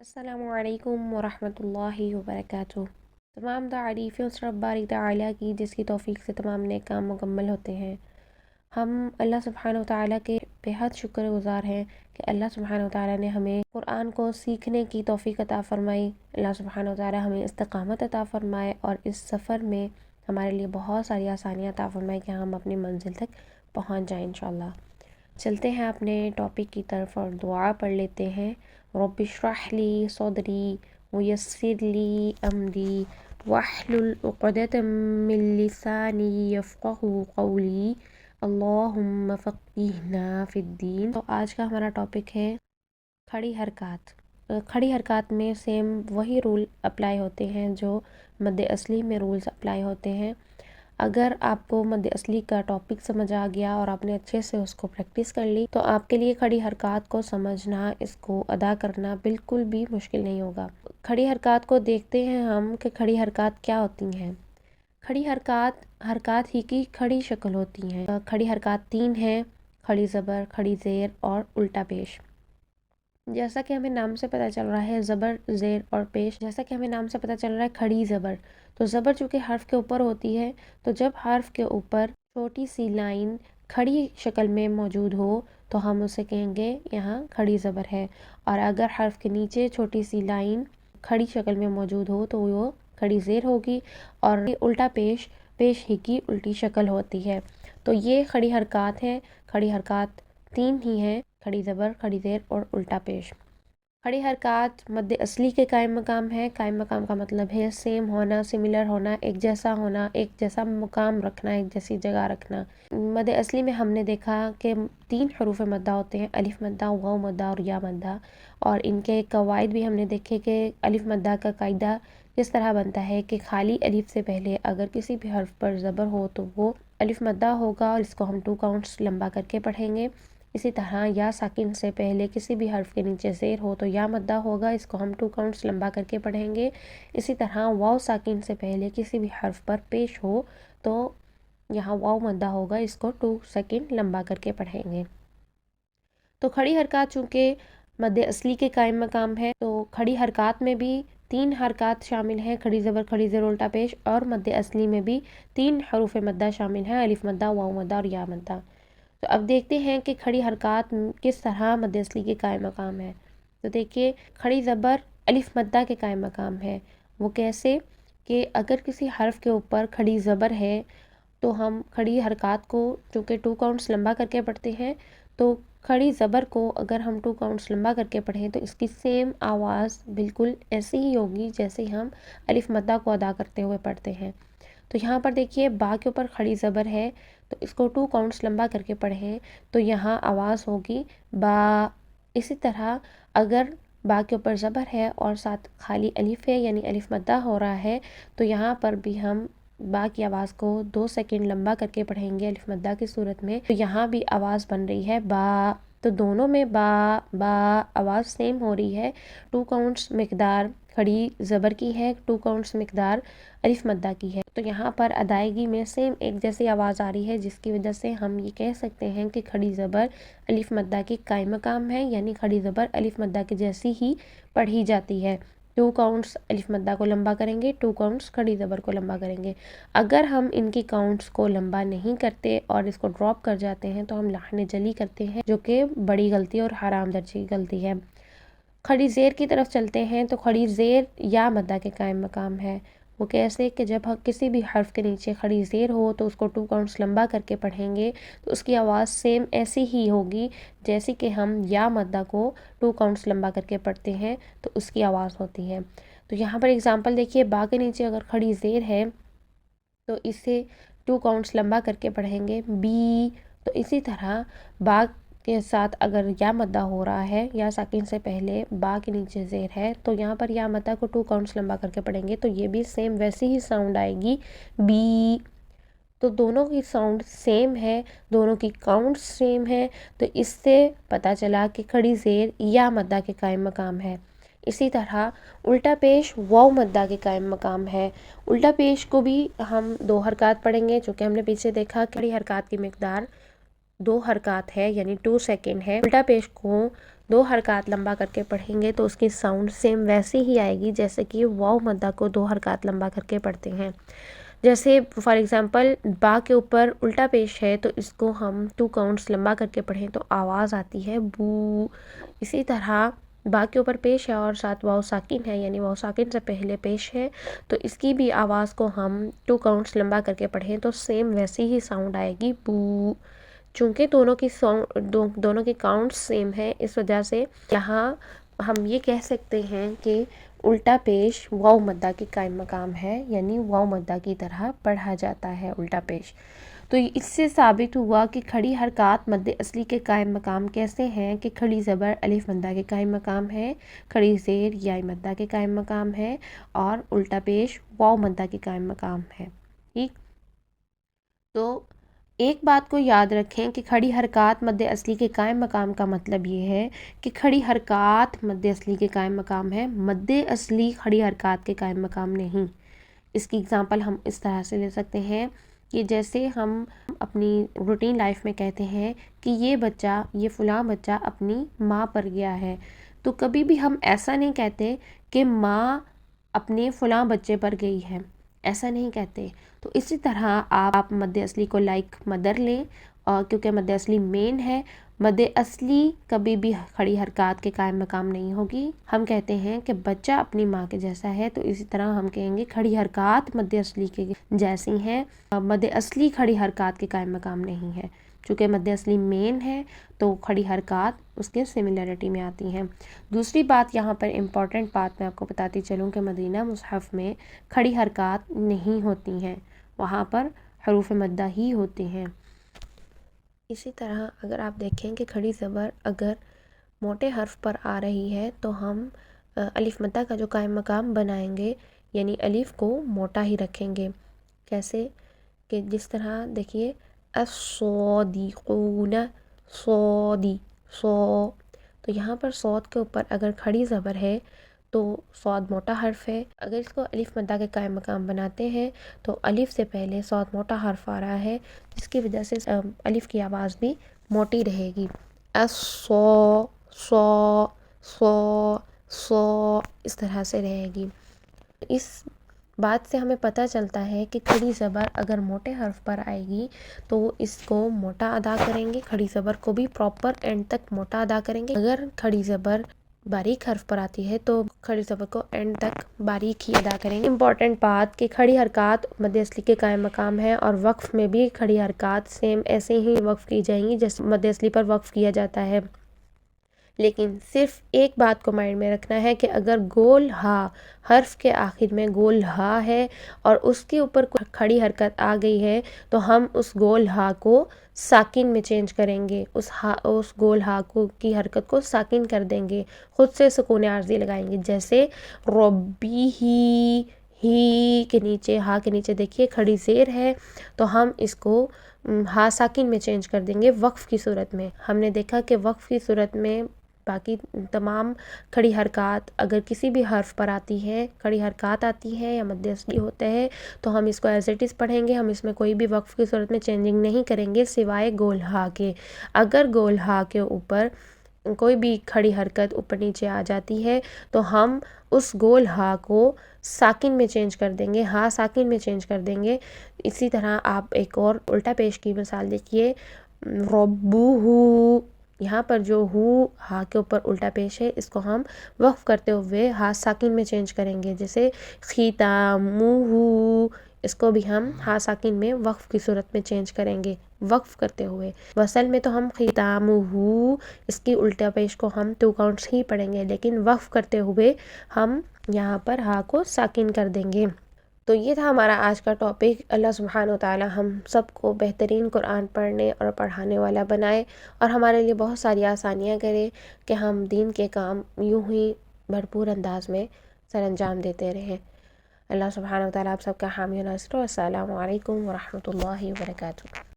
السلام علیکم ورحمۃ اللہ وبرکاتہ۔ تمام تعریفیں اس رب باری تعالیٰ کی جس کی توفیق سے تمام نیک کام مکمل ہوتے ہیں۔ ہم اللہ سبحانہ و تعالیٰ کے بہت شکر گزار ہیں کہ اللہ سبحانہ و تعالیٰ نے ہمیں قرآن کو سیکھنے کی توفیق عطا فرمائی۔ اللہ سبحانہ و تعالیٰ ہمیں استقامت عطا فرمائے اور اس سفر میں ہمارے لیے بہت ساری آسانیاں عطا فرمائے کہ ہم اپنی منزل تک پہنچ جائیں انشاءاللہ۔ چلتے ہیں اپنے ٹاپک کی طرف اور دعا پڑھ لیتے ہیں۔ رب اشرح لی صدری ویسر لی امری واحلل عقدۃ من لسانی یفقہوا قولی اللہم فقہنا فی الدین۔ تو آج کا ہمارا ٹاپک ہے کھڑی حرکات۔ کھڑی حرکات میں سیم وہی رول اپلائی ہوتے ہیں جو مد اصلی میں رولز اپلائی ہوتے ہیں۔ اگر آپ کو مد اصلی کا ٹاپک سمجھ آ گیا اور آپ نے اچھے سے اس کو پریکٹس کر لی تو آپ کے لیے کھڑی حرکات کو سمجھنا، اس کو ادا کرنا بالکل بھی مشکل نہیں ہوگا۔ کھڑی حرکات کو دیکھتے ہیں ہم کہ کھڑی حرکات کیا ہوتی ہیں۔ کھڑی حرکات ہی کی کھڑی شکل ہوتی ہیں۔ کھڑی حرکات 3 ہیں: کھڑی زبر، کھڑی زیر اور الٹا پیش۔ جیسا کہ ہمیں نام سے پتہ چل رہا ہے زبر، زیر اور پیش، جیسا کہ ہمیں نام سے پتہ چل رہا ہے کھڑی زبر، تو زبر چونکہ حرف کے اوپر ہوتی ہے تو جب حرف کے اوپر چھوٹی سی لائن کھڑی شکل میں موجود ہو تو ہم اسے کہیں گے یہاں کھڑی زبر ہے، اور اگر حرف کے نیچے چھوٹی سی لائن کھڑی شکل میں موجود ہو تو وہ کھڑی زیر ہوگی، اور الٹا پیش ہی کی الٹی شکل ہوتی ہے۔ تو یہ کھڑی حرکات ہیں۔ کھڑی حرکات 3 ہی ہیں: کھڑی زبر، کھڑی زیر اور الٹا پیش۔ کھڑی حرکات مد اصلی کے قائم مقام ہے۔ قائم مقام کا مطلب ہے سیم ہونا، سملر ہونا، ایک جیسا ہونا، ایک جیسا مقام رکھنا، ایک جیسی جگہ رکھنا۔ مد اصلی میں ہم نے دیکھا کہ 3 حروف مدہ ہوتے ہیں: الف مدہ، واو مدہ اور یا مدہ، اور ان کے قواعد بھی ہم نے دیکھے کہ الف مدہ کا قاعدہ کس طرح بنتا ہے کہ خالی الف سے پہلے اگر کسی بھی حرف پر زبر ہو تو وہ الف مدہ ہوگا اور اس کو ہم 2 کاؤنٹس لمبا کر کے پڑھیں گے۔ اسی طرح یا ساکن سے پہلے کسی بھی حرف کے نیچے زیر ہو تو یا مدہ ہوگا، اس کو ہم 2 کاؤنٹس لمبا کر کے پڑھیں گے۔ اسی طرح واو ساکن سے پہلے کسی بھی حرف پر پیش ہو تو یہاں واو مدہ ہوگا، اس کو 2 سیکنڈ لمبا کر کے پڑھیں گے۔ تو کھڑی حرکات چونکہ مد اصلی کے قائم مقام ہے تو کھڑی حرکات میں بھی 3 حرکات شامل ہیں: کھڑی زبر، کھڑی زیر، الٹا پیش، اور مد اصلی میں بھی 3 حروف مدہ شامل ہیں: الف مدہ، واو مدہ اور یا مدہ۔ تو اب دیکھتے ہیں کہ کھڑی حرکات کس طرح مد اصلی کے قائم مقام ہے۔ تو دیکھیے کھڑی زبر الف مدہ کے قائم مقام ہے۔ وہ کیسے کہ اگر کسی حرف کے اوپر کھڑی زبر ہے تو ہم کھڑی حرکات کو چونکہ 2 کاؤنٹس لمبا کر کے پڑھتے ہیں تو کھڑی زبر کو اگر ہم 2 کاؤنٹس لمبا کر کے پڑھیں تو اس کی سیم آواز بالکل ایسی ہی ہوگی جیسے ہم الف مدہ کو ادا کرتے ہوئے پڑھتے ہیں۔ تو یہاں پر دیکھیے با کے اوپر کھڑی زبر ہے تو اس کو 2 کاؤنٹس لمبا کر کے پڑھیں تو یہاں آواز ہوگی با۔ اسی طرح اگر با کے اوپر زبر ہے اور ساتھ خالی الف ہے یعنی الف مدہ ہو رہا ہے تو یہاں پر بھی ہم با کی آواز کو 2 سیکنڈ لمبا کر کے پڑھیں گے الف مدہ کی صورت میں، تو یہاں بھی آواز بن رہی ہے با۔ تو دونوں میں با آواز سیم ہو رہی ہے۔ 2 کاؤنٹس مقدار کھڑی زبر کی ہے، 2 کاؤنٹس مقدار الف مدہ کی ہے، تو یہاں پر ادائیگی میں سیم ایک جیسی آواز آ رہی ہے جس کی وجہ سے ہم یہ کہہ سکتے ہیں کہ کھڑی زبر الف مدہ کی قائم مقام ہے، یعنی کھڑی زبر الف مدہ کی جیسی ہی پڑھی جاتی ہے۔ 2 کاؤنٹس الف مدہ کو لمبا کریں گے، 2 کاؤنٹس کھڑی زبر کو لمبا کریں گے۔ اگر ہم ان کی کاؤنٹس کو لمبا نہیں کرتے اور اس کو ڈراپ کر جاتے ہیں تو ہم لحن جلی کرتے ہیں جو کہ بڑی غلطی اور حرام درجے کی غلطی ہے۔ کھڑی زیر کی طرف چلتے ہیں تو کھڑی زیر یا مدہ کے قائم مقام ہے۔ وہ کیسے کہ جب کسی بھی حرف کے نیچے کھڑی زیر ہو تو اس کو 2 کاؤنٹس لمبا کر کے پڑھیں گے تو اس کی آواز سیم ایسی ہی ہوگی جیسے کہ ہم یا مدہ کو 2 کاؤنٹس لمبا کر کے پڑھتے ہیں تو اس کی آواز ہوتی ہے۔ تو یہاں پر اگزامپل دیکھیے، با کے نیچے اگر کھڑی زیر ہے تو اسے 2 کاؤنٹس لمبا کر کے پڑھیں گے بی۔ تو اسی طرح با کے ساتھ اگر یا مدہ ہو رہا ہے، یا ساکن سے پہلے با کے نیچے زیر ہے تو یہاں پر یا مدہ کو 2 کاؤنٹس لمبا کر کے پڑھیں گے تو یہ بھی سیم ویسی ہی ساؤنڈ آئے گی بی۔ تو دونوں کی ساؤنڈ سیم ہے، دونوں کی کاؤنٹ سیم ہے، تو اس سے پتہ چلا کہ کھڑی زیر یا مدہ کے قائم مقام ہے۔ اسی طرح الٹا پیش واو مدہ کے قائم مقام ہے۔ الٹا پیش کو بھی ہم 2 حرکات پڑھیں گے چونکہ ہم نے پیچھے دیکھا کہ کھڑی حرکات کی مقدار 2 حرکات ہے یعنی 2 سیکنڈ ہے۔ الٹا پیش کو 2 حرکات لمبا کر کے پڑھیں گے تو اس کی ساؤنڈ سیم ویسے ہی آئے گی جیسے کہ واو مدہ کو 2 حرکات لمبا کر کے پڑھتے ہیں. جیسے فار ایگزامپل با کے اوپر الٹا پیش ہے تو اس کو ہم 2 کاؤنٹس لمبا کر کے پڑھیں تو آواز آتی ہے بو. اسی طرح با کے اوپر پیش ہے اور ساتھ واو ساکن ہے، یعنی واو ساکن سے پہلے پیش ہے، تو اس کی بھی آواز کو ہم 2 کاؤنٹس لمبا کر کے پڑھیں تو سیم ویسی ہی ساؤنڈ آئے گی بو. چونکہ دونوں کی کاؤنٹ سیم ہے، اس وجہ سے یہاں ہم یہ کہہ سکتے ہیں کہ الٹا پیش واو مدہ کے قائم مقام ہے، یعنی واو مدہ کی طرح پڑھا جاتا ہے الٹا پیش. تو اس سے ثابت ہوا کہ کھڑی حرکات مد اصلی کے قائم مقام کیسے ہیں کہ کھڑی زبر الف مدہ کے قائم مقام ہے، کھڑی زیر یا مدہ کے قائم مقام ہے، اور الٹا پیش واو مدہ کے قائم مقام ہے. ٹھیک، تو ایک بات کو یاد رکھیں کہ کھڑی حرکات مد اصلی کے قائم مقام کا مطلب یہ ہے کہ کھڑی حرکات مد اصلی کے قائم مقام ہے، مد اصلی کھڑی حرکات کے قائم مقام نہیں. اس کی اگزامپل ہم اس طرح سے لے سکتے ہیں کہ جیسے ہم اپنی روٹین لائف میں کہتے ہیں کہ یہ فلاں بچہ اپنی ماں پر گیا ہے، تو کبھی بھی ہم ایسا نہیں کہتے کہ ماں اپنے فلاں بچے پر گئی ہے، ایسا نہیں کہتے. تو اسی طرح آپ مد اصلی کو لائک مدر لیں، اور کیونکہ مد اصلی مین ہے، مد اصلی کبھی بھی کھڑی حرکات کے قائم مقام نہیں ہوگی. ہم کہتے ہیں کہ بچہ اپنی ماں کے جیسا ہے، تو اسی طرح ہم کہیں گے کھڑی حرکات مد اصلی کے جیسی ہیں، مد اصلی کھڑی حرکات کے قائم مقام نہیں ہے. چونکہ مد اصلی مین ہے تو کھڑی حرکات اس کے سملیرٹی میں آتی ہیں. دوسری بات یہاں پر امپورٹنٹ بات میں آپ کو بتاتی چلوں کہ مدینہ مصحف میں کھڑی حرکات نہیں ہوتی ہیں، وہاں پر حروف مدہ ہی ہوتے ہیں. اسی طرح اگر آپ دیکھیں کہ کھڑی زبر اگر موٹے حرف پر آ رہی ہے تو ہم الف مدہ کا جو قائم مقام بنائیں گے، یعنی الف کو موٹا ہی رکھیں گے. کیسے کہ جس طرح دیکھیے الصادقون، صادی صو، تو یہاں پر صاد کے اوپر اگر کھڑی زبر ہے تو صاد موٹا حرف ہے. اگر اس کو الف مدہ کے قائم مقام بناتے ہیں تو الف سے پہلے صاد موٹا حرف آ رہا ہے، جس کی وجہ سے الف کی آواز بھی موٹی رہے گی. الصو، صو، صو، صو، اس طرح سے رہے گی. اس بات سے ہمیں پتہ چلتا ہے کہ کھڑی زبر اگر موٹے حرف پر آئے گی تو اس کو موٹا ادا کریں گے، کھڑی زبر کو بھی پراپر اینڈ تک موٹا ادا کریں گے. اگر کھڑی زبر باریک حرف پر آتی ہے تو کھڑی زبر کو اینڈ تک باریک ہی ادا کریں گے. امپورٹنٹ بات کہ کھڑی حرکات مد اصلی کے قائم مقام ہے، اور وقف میں بھی کھڑی حرکات سیم ایسے ہی وقف کی جائیں گی جیسے مد اصلی پر وقف کیا جاتا ہے. لیکن صرف ایک بات کو مائنڈ میں رکھنا ہے کہ اگر گول ہا حرف کے آخر میں گول ہا ہے اور اس کے اوپر کھڑی حرکت آ گئی ہے تو ہم اس گول ہا کو ساکن میں چینج کریں گے، اس گول ہا کی حرکت کو ساکن کر دیں گے، خود سے سکون عارضی لگائیں گے. جیسے ربی ہی کے نیچے، ہا کے نیچے دیکھیے کھڑی زیر ہے تو ہم اس کو ہا ساکن میں چینج کر دیں گے وقف کی صورت میں. ہم نے دیکھا کہ وقف کی صورت میں باقی تمام کھڑی حرکات اگر کسی بھی حرف پر آتی ہے، کھڑی حرکات آتی ہے یا مد اصلی ہوتا ہے تو ہم اس کو ایز اٹ از پڑھیں گے، ہم اس میں کوئی بھی وقف کی صورت میں چینجنگ نہیں کریں گے سوائے گول ہا کے. اگر گول ہا کے اوپر کوئی بھی کھڑی حرکت اوپر نیچے آ جاتی ہے تو ہم اس گول ہا کو ساکن میں چینج کر دیں گے، ہا ساکن میں چینج کر دیں گے. اسی طرح آپ ایک اور الٹا پیش کی مثال دیکھیے، ربو، یہاں پر جو ہا کے اوپر الٹا پیش ہے اس کو ہم وقف کرتے ہوئے ہا ساکن میں چینج کریں گے. جیسے ختامہ، اس کو بھی ہم ہا ساکن میں وقف کی صورت میں چینج کریں گے وقف کرتے ہوئے. وصل میں تو ہم ختامہ، اس کی الٹا پیش کو ہم 2 کاؤنٹس ہی پڑھیں گے، لیکن وقف کرتے ہوئے ہم یہاں پر ہا کو ساکن کر دیں گے. تو یہ تھا ہمارا آج کا ٹاپک. اللہ سبحانہ وتعالی ہم سب کو بہترین قرآن پڑھنے اور پڑھانے والا بنائے، اور ہمارے لیے بہت ساری آسانیاں کرے کہ ہم دین کے کام یوں ہی بھرپور انداز میں سر انجام دیتے رہیں. اللہ سبحانہ وتعالی آپ سب کا حامی و ناصر. السلام علیکم ورحمۃ اللہ وبرکاتہ.